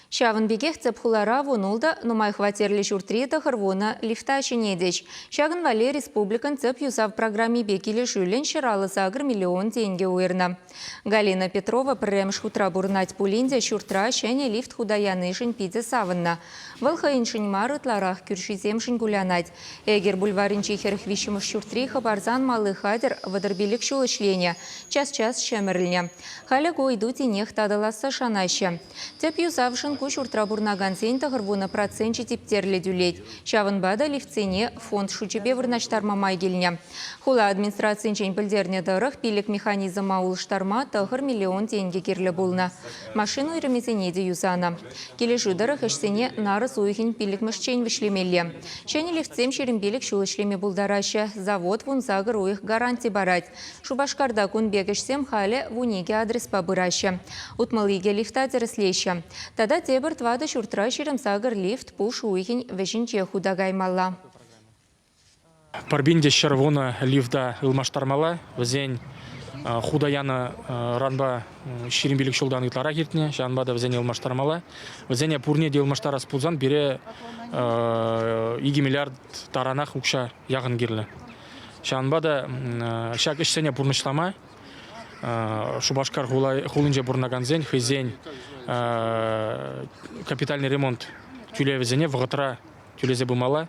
Шавын бегех цепхулара вунулда нумай хватерлі шуртрида хырвуна лифта шинедеч. Шагын вале республикан цеп юсав программе бекилі жүлін шыралы сагыр миллион тенге уйрна. Галина Петрова пірремш хутра бурнать пулинде шуртра шәне лифт худаянышын пиде савынна. Валхайыншын марытларах күршиземшын гулянать. Эгер бульварин чихерх вишімыш шуртри хабарзан малы хадер вадырбилік шулышлене. Час-час шәмірліне. Халя гойду тенех тадаласа шанаща. Цеп юсавшын куш уртра бурнаган сен тағырбуна проценчи типтерлі дюлет. Шавынбада лифтсене фонд шучебе вырнаштарма майгеліне. Хула администрациян чен пілдерне дырық пилік механизм ауылыштарма тағыр миллион тенге керлі болна. Машину иремезене де юзана. Келеші дырық ішсене нарыс уйхин пилік мүшчен вішлемелі. Шәне лифтсем шерімбелік шулышлеме бұлдарашы. Завод вун загыр уйх гаранти барать. Шубашкарда күн бегішсем халі вунеге адрес побырашы. Утмалыге лифта деріслеші. Тада тебір твады шуртра шерім загыр лифт пуш уйхин вешінче худагаймалла. Парбинде шервуна лифта ылмаштармала. Візен худаяны ранба шерімбелік шулдан ытлара кертіне. Жанбада візен ылмаштармала. Візене пурне де ылмаштарас пулзан бере 2 миллиард таранах укша яғын керлі. Жанбада шак ішсене пурнышлама. Шубашкар хулынже бурнаганзен, хызен капитальный ремонт тюлевізене вғытыра тюлезе бумала.